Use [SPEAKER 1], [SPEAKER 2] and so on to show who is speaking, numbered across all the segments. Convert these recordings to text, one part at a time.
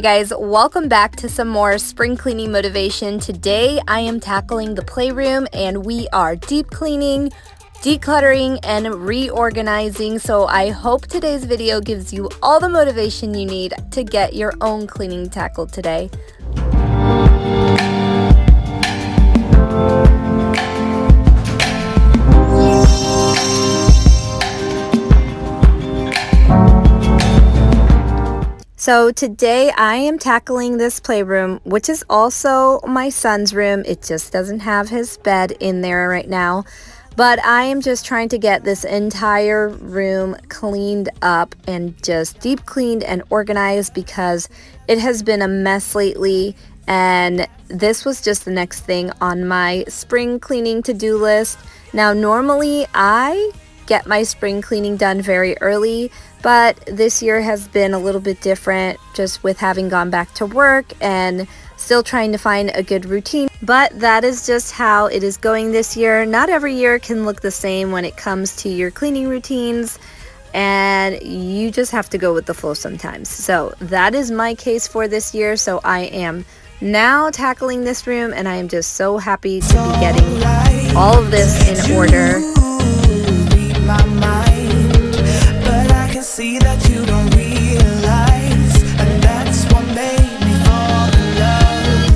[SPEAKER 1] guys, welcome back to some more spring cleaning motivation. Today I am tackling the playroom and we are deep cleaning, decluttering, and reorganizing. So I hope today's video gives you all the motivation you need to get your own cleaning tackled today. So today I am tackling this playroom, which is also my son's room. It just doesn't have his bed in there right now. But I am just trying to get this entire room cleaned up and just deep cleaned and organized because it has been a mess lately. And this was just the next thing on my spring cleaning to-do list. Now, normally I get my spring cleaning done very early, but this year has been a little bit different just with having gone back to work and still trying to find a good routine. But that is just how it is going this year. Not every year can look the same when it comes to your cleaning routines, and you just have to go with the flow sometimes. So that is my case for this year. So I am now tackling this room and I am just so happy to be getting all of this in order.
[SPEAKER 2] My mind, but I can see that you don't realize, and that's what made me fall in love.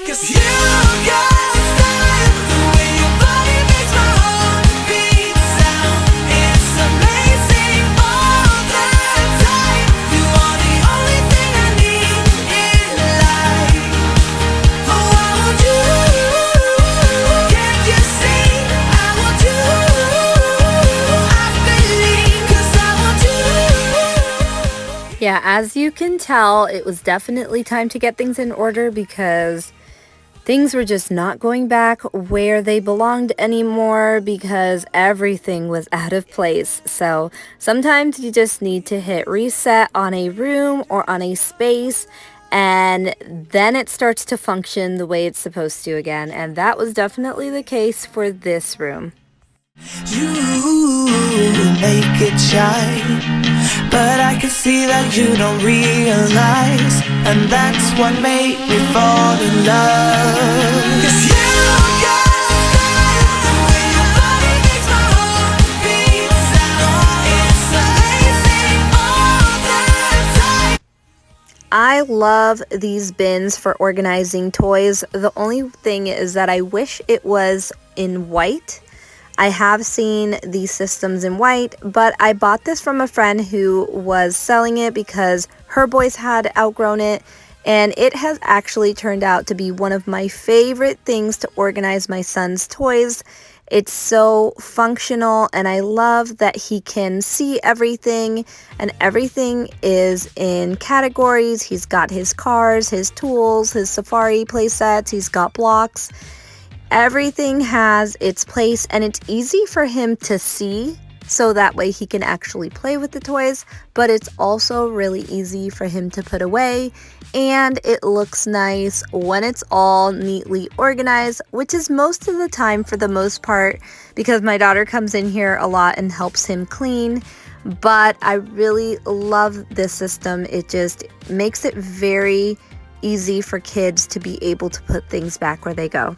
[SPEAKER 2] 'Cause you got style, the way your body makes my heart beat sound. It's amazing all the time. You are the only thing I need in life. Oh, I want you. Can't you see? I want you.
[SPEAKER 1] Yeah, as you can tell, it was definitely time to get things in order because things were just not going back where they belonged anymore because everything was out of place. So sometimes you just need to hit reset on a room or on a space, and then it starts to function the way it's supposed to again. And that was definitely the case for this room.
[SPEAKER 2] You make it shine, but I can see that you don't realize, and that's what made me fall in love. 'Cause you got style, the way your body makes my heart beat sound. It's amazing all the time.
[SPEAKER 1] I love these bins for organizing toys. The only thing is that I wish it was in white. I have seen these systems in white, but I bought this from a friend who was selling it because her boys had outgrown it, and it has actually turned out to be one of my favorite things to organize my son's toys. It's so functional, and I love that he can see everything, and everything is in categories. He's got his cars, his tools, his safari play sets, he's got blocks. Everything has its place, and it's easy for him to see so that way he can actually play with the toys, but it's also really easy for him to put away, and it looks nice when it's all neatly organized, which is most of the time for the most part because my daughter comes in here a lot and helps him clean. But I really love this system. It just makes it very easy for kids to be able to put things back where they go.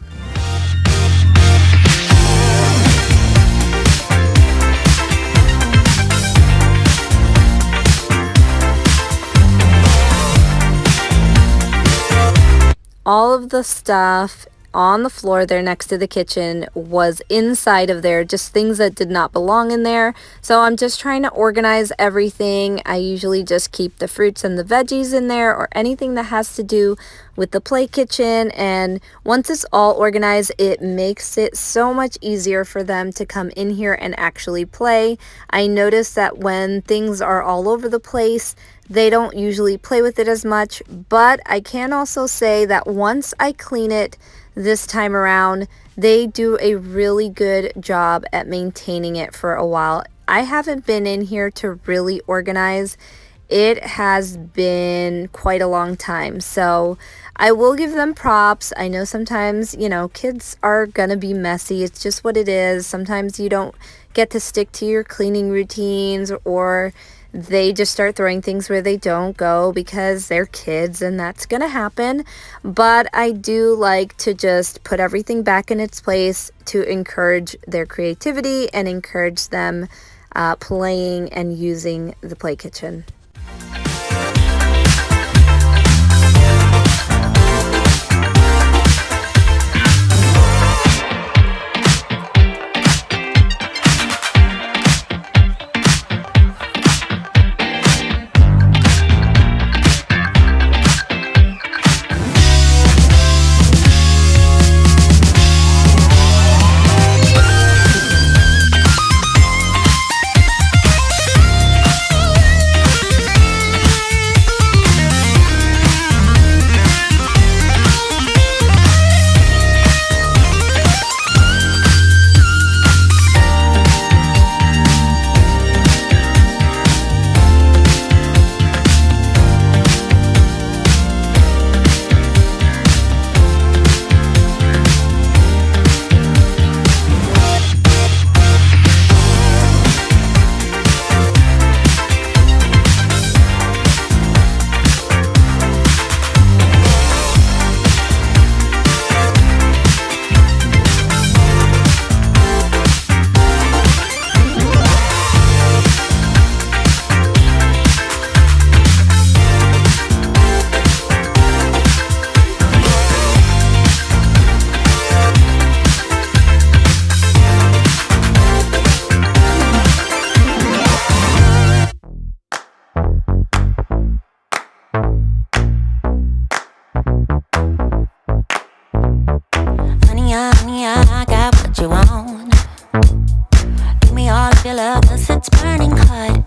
[SPEAKER 1] All of the stuff on the floor there next to the kitchen was inside of there, just things that did not belong in there. So I'm just trying to organize everything. I usually just keep the fruits and the veggies in there or anything that has to do with the play kitchen. And once it's all organized, it makes it so much easier for them to come in here and actually play. I notice that when things are all over the place, they don't usually play with it as much, but I can also say that once I clean it this time around, they do a really good job at maintaining it for a while. I haven't been in here to really organize. It has been quite a long time, so I will give them props. I know sometimes, kids are gonna be messy. It's just what it is. Sometimes you don't get to stick to your cleaning routines, or they just start throwing things where they don't go because they're kids and that's gonna happen. But I do like to just put everything back in its place to encourage their creativity and encourage them playing and using the play kitchen.
[SPEAKER 3] Honey, I got what you want. Give me all of your love, 'cause it's burning hot.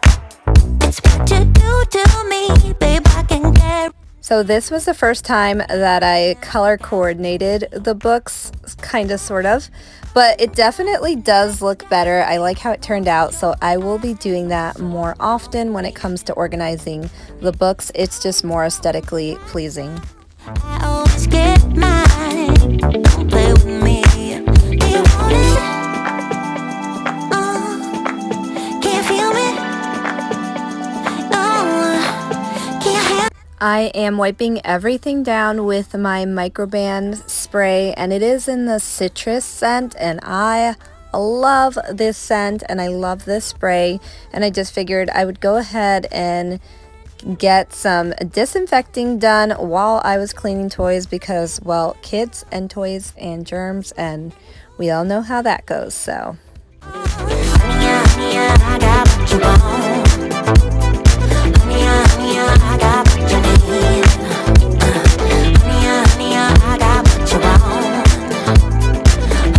[SPEAKER 3] It's what you do to me, babe, I can get.
[SPEAKER 1] So this was the first time that I color coordinated the books, kind of, sort of, but it definitely does look better. I like how it turned out, so I will be doing that more often when it comes to organizing the books. It's just more aesthetically pleasing.
[SPEAKER 3] I always get mine. Don't play with me. Do you want it? Can't feel me? No, can't have.
[SPEAKER 1] I am wiping everything down with my Microban spray, and it is in the citrus scent, and I love this scent and I love this spray, and I just figured I would go ahead and get some disinfecting done while I was cleaning toys because, well, kids and toys and germs, and we all know how that goes. So
[SPEAKER 3] Honey, I got what you want. Honey, I got what you need. Honey, I got what you want.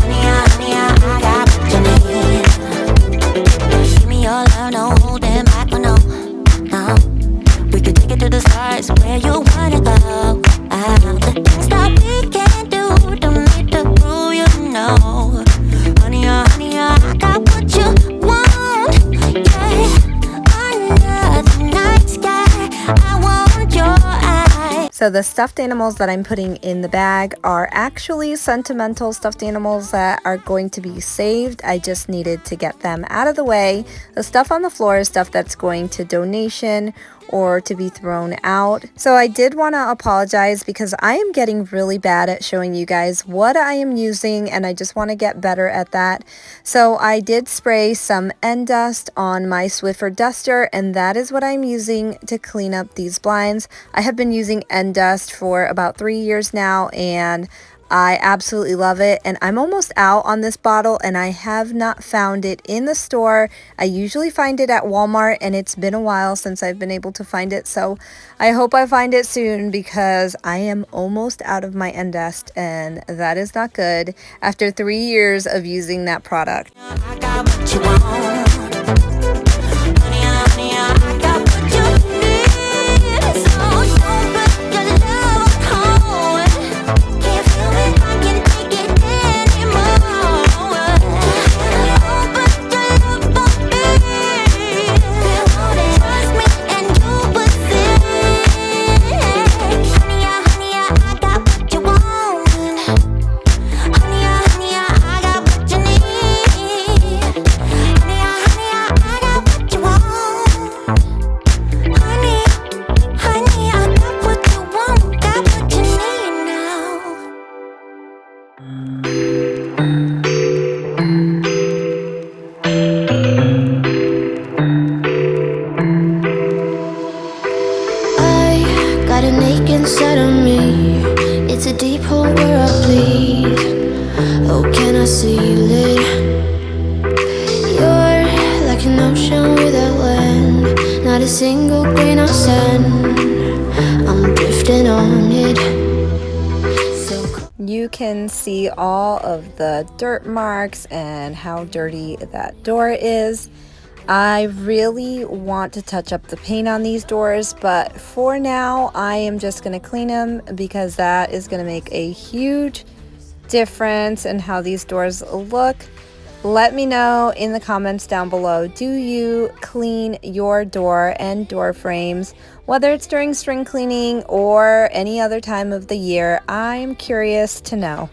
[SPEAKER 3] Honey, I got what you need. Give me your love, no holding back, no. We could take it to the stars where you wanna go. The things that we can do don't need to prove you know. Honey, I got what you want. Yeah, under the night sky, I want your eyes.
[SPEAKER 1] So the stuffed animals that I'm putting in the bag are actually sentimental stuffed animals that are going to be saved. I just needed to get them out of the way. The stuff on the floor is stuff that's going to donation or to be thrown out. So I did want to apologize because I am getting really bad at showing you guys what I am using, and I just want to get better at that. So I did spray some end dust on my Swiffer duster, and that is what I'm using to clean up these blinds. I have been using end dust for about 3 years now, and I absolutely love it, and I'm almost out on this bottle and I have not found it in the store. I usually find it at Walmart, and it's been a while since I've been able to find it, so I hope I find it soon because I am almost out of my end dust, and that is not good after 3 years of using that product.
[SPEAKER 3] I got what you want. Honey, I got what you need. So don't put your love on hold. Can't feel me, I can't take it anymore. Don't put your love on me. Trust me and you will see. Honey, I got what you want. Honey, I got what you need. Honey, I got an ache inside of me. It's a deep hole where I bleed. Oh, can I seal it? You're like an ocean without land. Not a single grain of sand. I'm drifting on it.
[SPEAKER 1] You can see all of the dirt marks and how dirty that door is. I really want to touch up the paint on these doors, but for now I am just going to clean them because that is going to make a huge difference in how these doors look. Let me know in the comments down below, do you clean your door and door frames, whether it's during spring cleaning or any other time of the year? I'm curious to know.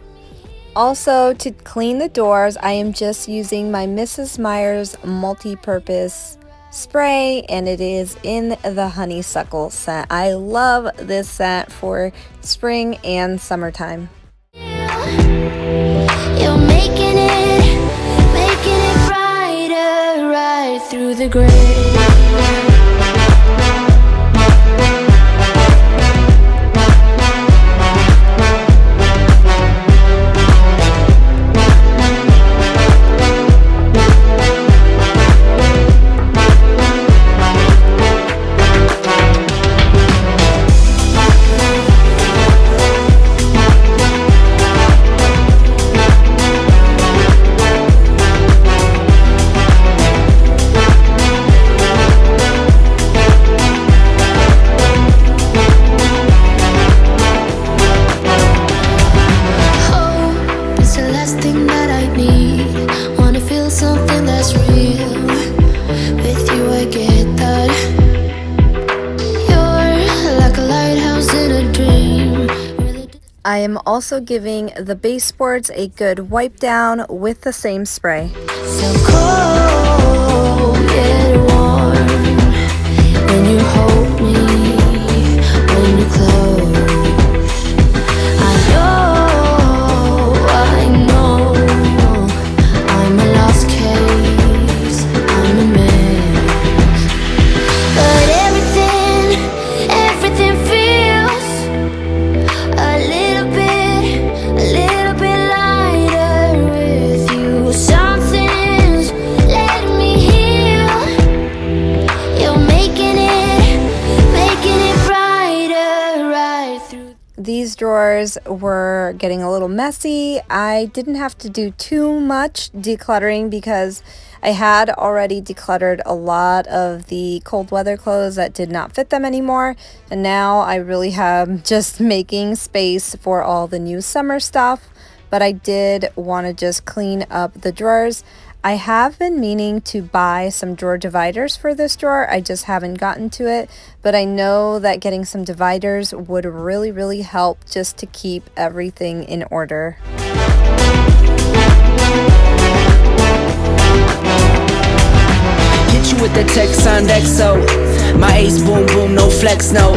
[SPEAKER 1] Also, to clean the doors, I am just using my Mrs. Meyer's multi-purpose spray, and it is in the honeysuckle scent. I love this scent for spring and summertime.
[SPEAKER 3] You're making it brighter right through the gray.
[SPEAKER 1] I am also giving the baseboards a good wipe down with the same spray.
[SPEAKER 3] So cold, get warm when you hold me, when you close. I know, I'm a lost case, I'm a mess. But everything feels a little bit lighter with you. Something's letting me heal. You're making it brighter right through.
[SPEAKER 1] These drawers were getting a little messy. I didn't have to do too much decluttering because I had already decluttered a lot of the cold weather clothes that did not fit them anymore. And now I really have just making space for all the new summer stuff. But I did want to just clean up the drawers. I have been meaning to buy some drawer dividers for this drawer. I just haven't gotten to it, but I know that getting some dividers would really help just to keep everything in order.
[SPEAKER 4] Hit you with the text on XO. My ace boom boom, no flex, no.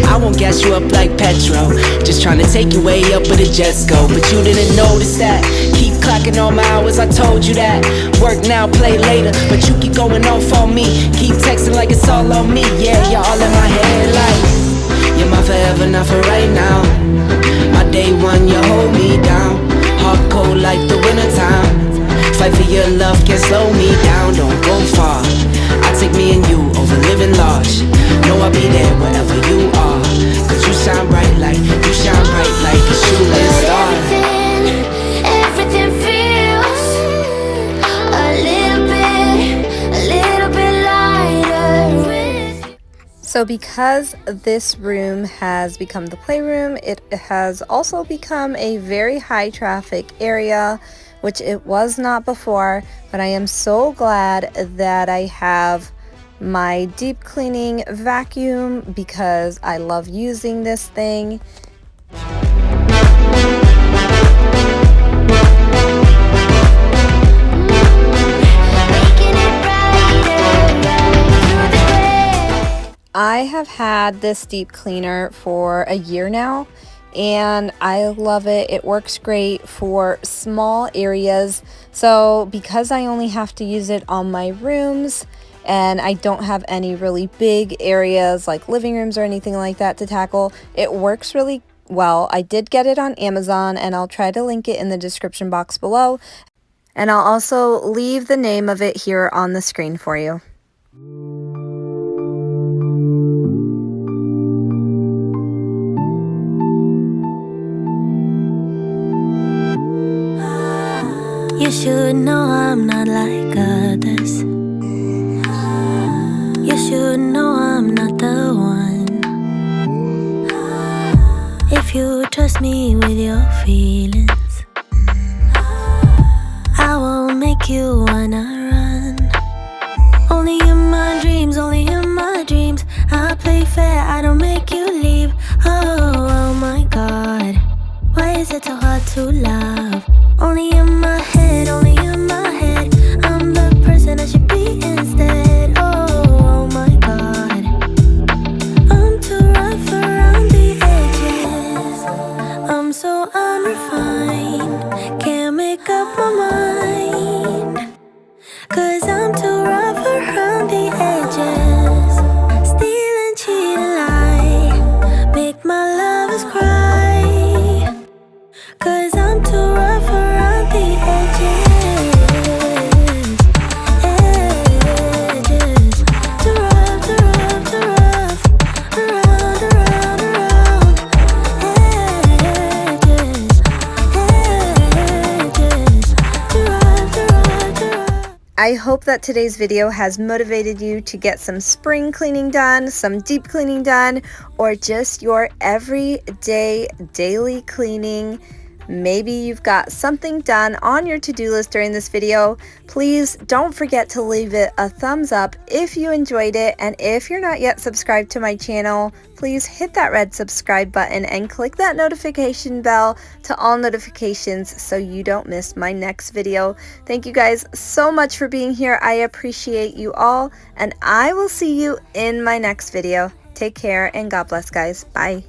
[SPEAKER 4] I won't gas you up like petrol. Just trying to take you way up where the jets go. But you didn't notice that. Keep clocking all my hours, I told you that. Work now, play later. But you keep going off on me. Keep texting like it's all on me. Yeah, you're all in my head like you're my forever, not for right now. My day one, you hold me down. Hard cold like the wintertime. Fight for your love, can't slow me down, don't go far. I take me and you over living large. Know I'll be there wherever you are. Cause you shine bright like a shooting star.
[SPEAKER 3] Everything feels a little bit lighter with you.
[SPEAKER 1] So because this room has become the playroom, it has also become a very high traffic area, which it was not before, but I am so glad that I have my deep cleaning vacuum because I love using this thing. I have had this deep cleaner for a year now, and I love it. It works great for small areas. So because I only have to use it on my rooms and I don't have any really big areas like living rooms or anything like that to tackle, it works really well. I did get it on Amazon, and I'll try to link it in the description box below. And I'll also leave the name of it here on the screen for you.
[SPEAKER 3] You should know I'm not like others. You should know I'm not the one. If you trust me with your feelings, I won't make you wanna run. Only in my dreams, only in my dreams. I play fair, I don't make you leave. Oh my God, why is it so hard to love? Only in my head, only in my head. I'm the person I should be instead. Oh my God, I'm too rough around the edges. I'm so unrefined, can't make up my mind. 'Cause I'm too rough around the edges. Steal and cheat and lie, make my lovers cry. 'Cause I'm too rough around the edges. Edges. Too rough, too rough, too rough. Around, around, around. Edges. Edges. Too rough, too rough, too rough.
[SPEAKER 1] I hope that today's video has motivated you to get some spring cleaning done, some deep cleaning done, or just your everyday daily cleaning. Maybe you've got something done on your to-do list during this video. Please don't forget to leave it a thumbs up if you enjoyed it, and if you're not yet subscribed to my channel, please hit that red subscribe button and click that notification bell to all notifications so you don't miss my next video. Thank you guys so much for being here. I appreciate you all, and I will see you in my next video. Take care and God bless, guys. Bye.